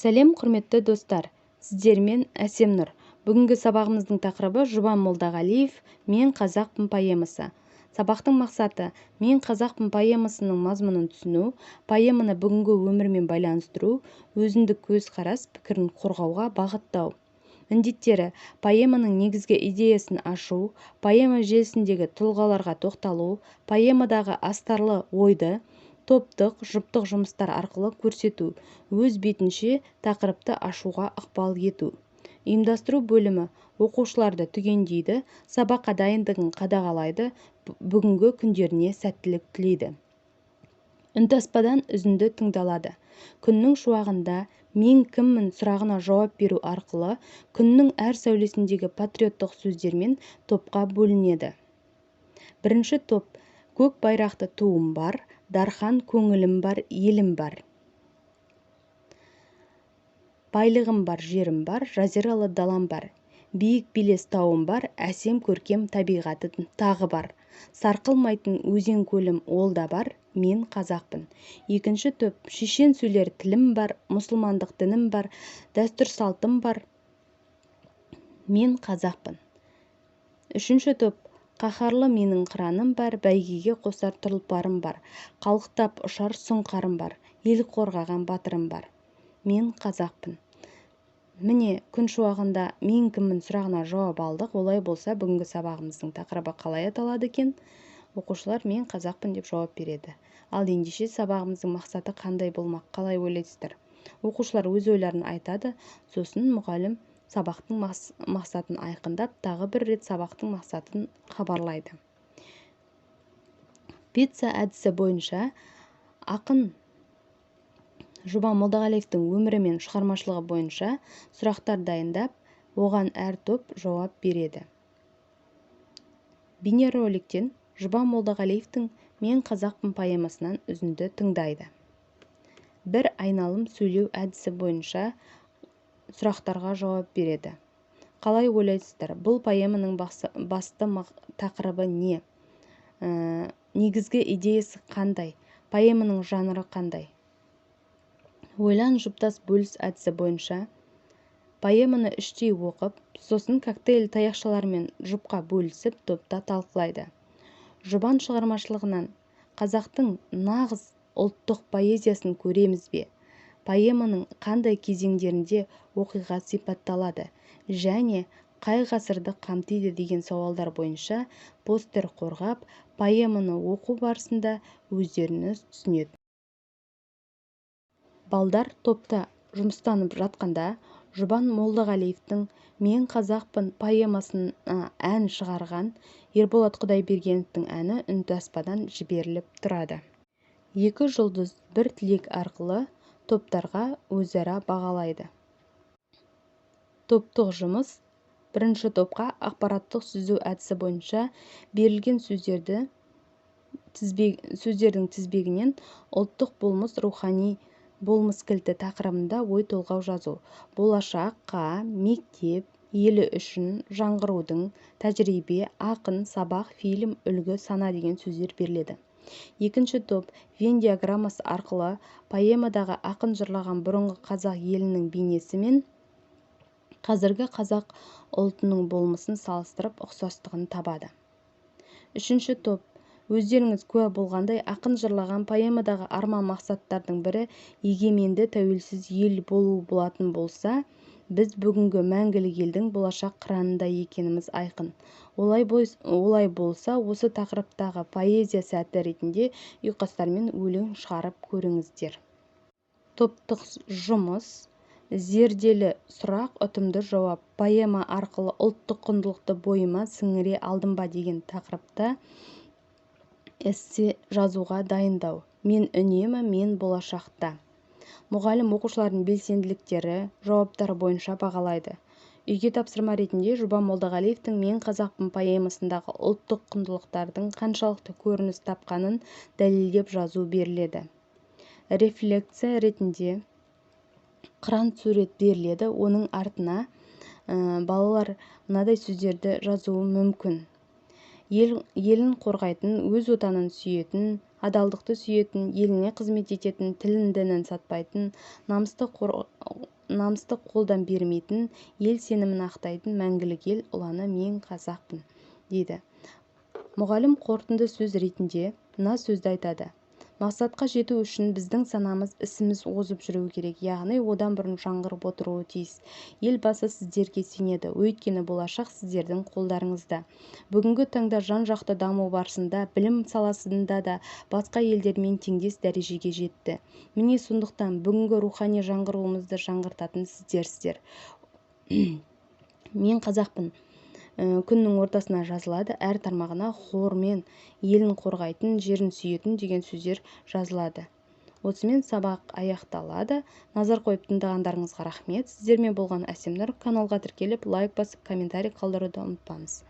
Сәлем құрметті достар, сіздермен Әсемнұр. Бүгінгі сабағымыздың тақырыбы Жұбан Молдағалиев «Мен қазақпын» поэмасы. Сабақтың мақсаты «Мен қазақпын» поэмасының мазмұнын түсіну, поэманы бүгінгі өмірмен байланыстыру, өзіндік көзқарас пікірін қорғауға бағыттау. Міндеттері: поэманың негізгі идеясын ашу, поэма желісіндегі тұлғаларға тоқталу, поэмадағы астарлы ойды топтық, жұптық жұмыстар арқылы көрсету, өз бетінше тақырыпты ашуға ықпал ету. Ұйымдастыру бөлімі оқушыларды түгендейді, сабаққа дайындығын қадағалайды, бүгінгі күндеріне сәттілік тілейді. Үнтаспадан үзінді тыңдалады. Күннің шуағында «Мен кіммін» сұрағына жауап беру арқылы күннің әр сәулесіндегі патриоттық сөздермен топқа бөлінеді. Бірінші топ: көк байрақты туым бар, дархан көңілім бар, елім бар. Байлығым бар, жерім бар, жазиралы далам бар. Биік белес тауым бар, әсем көркем табиғаты тағы бар. Сарқылмайтын өзен көлім ол да бар, мен қазақпын. Екінші топ: шешен сөйлер тілім бар, мұсылмандық дінім бар, дәстүр салтым бар, мен қазақпын. Үшінші топ: қаһарлы менің қыраным бар, бәйгеге қосар тұлпарым бар, қалықтап ұшар сұңқарым бар, ел қорғаған батырым бар, мен қазақпын. Міне, күн шуағында «Мен кіммін» сұрағына жауап алдық. Олай болса, бүгінгі сабағымыздың тақырыбы қалай аталады екен? Оқушылар «Мен қазақпын» деп жауап береді. Ал ендеше сабағымыздың мақсаты қандай болмақ, қалай ойлайсыздар? Оқушылар өз ойларын айтады, сосын мұғалім сабақтың мақсатын айқындап, тағы бір рет сабақтың мақсатын хабарлайды. Пицца әдісі бойынша ақын Жұбан Молдағалиевтің өмірі мен шығармашылығы бойынша сұрақтар дайындап, оған әр топ жауап береді. Бейнероликтен Жұбан Молдағалиевтің «Мен қазақпын» поэмасынан үзінді тыңдайды. Бір айналым сөйлеу әдісі бойынша сұрақтарға жауап береді. Қалай ойлайсыздар? Бұл поэманың басты тақырыбы не? Негізгі идеясы қандай? Поэманың жанры қандай? Ойлан, жұптас, бөліс әдісі бойынша поэманы іштей оқып, сосын коктейль таяқшаларымен жұпқа бөлісіп, топта талқылайды. Жұбан шығармашылығынан қазақтың нағыз ұлттық поэзиясын көреміз бе? Поэманың қандай кезеңдерінде оқиға сипатталады және қай ғасырды қамтиды деген сауалдар бойынша постер қорғап, поэманы оқу барысында өздеріңіз түсінеді. Балдар топта жұмыстанып жатқанда Жұбан Молдағалиевтің «Мен қазақпын» поэмасына ән шығарған Ерболат Құдайбергеновтың әні үнтаспадан жіберіліп тұрады. Екі жұлдыз бір тілек арқылы топтарға өзара бағалайды. Топтық жұмыс: бірінші топқа ақпараттық сүзу әдісі бойынша берілген сөздердің тізбегінен ұлттық болмыс, рухани болмыс кілті тақырыбында ой толғау жазу. Болашаққа, мектеп, елі үшін, жаңғырудың, тәжірибе, ақын, сабақ, фильм, үлгі, сана деген сөздер беріледі. Екінші топ Вен диаграммасы арқылы поэмадағы ақын жырлаған бұрынғы қазақ елінің бейнесі мен қазіргі қазақ ұлтының болмысын салыстырып ұқсастығын табады. Үшінші топ өздеріңіз куә болғандай, ақын жырлаған поэмадағы арман мақсаттардың бірі егеменді тәуелсіз ел болу болатын болса, біз бүгінгі мәңгілік елдің болашақ қыранында екеніміз айқын. Олай болса, осы тақырыптағы поэзия сәті ретінде ұйқастармен өлең шығарып көріңіздер. Топтық жұмыс: зерделі сұрақ, ұтымды жауап. Поэма арқылы ұлттық құндылықты бойыма сіңіре алдым ба деген тақырыпта эссе жазуға дайындау. Мен үнемі, мен болашақта. Мұғалім оқушылардың белсенділіктері, жауаптары бойынша бағалайды. Үйге тапсырма ретінде Жұбан Молдағалиевтің «Мен қазақпын» поэмасындағы ұлттық құндылықтардың қаншалықты көрініс тапқанын дәлелдеп жазу беріледі. Рефлексия ретінде қыран сурет беріледі. Оның артына балалар мынадай сөздерді жазуы мүмкін: елін қорғайтын, өз отанын сүйетін, адалдықты сүйетін, еліне қызмет ететін, тілін дінін сатпайтын, намысты қолдан бермейтін, ел сенімін ақтайтын мәңгілік ел ұланы мен қазақпын, дейді. Мұғалім қорытынды сөз ретінде мына сөзді айтады: мақсатқа жету үшін біздің санамыз, ісіміз озып жүру керек, яғни одан бұрын жаңғырып отыруы тиіс. Елбасы сіздерге сенеді, өйткені болашақ сіздердің қолдарыңызда. Бүгінгі таңда жан-жақты даму барысында білім саласында да басқа елдермен теңдес дәрежеге жетті. Міне сондықтан бүгінгі рухани жаңғыруымызды жаңғыртатын сіздерсіздер. Мен қазақпын күннің ортасына жазылады, әр тармағына хормен елін қорғайтын, жерін сүйетін деген сөздер жазылады. Осымен сабақ аяқталады. Назар қойып тыңдағандарыңызға рахмет. Сіздермен болған Әсемнұр. Каналға тіркеліп, лайк басып, комментарий қалдыруды ұмытпаңыз.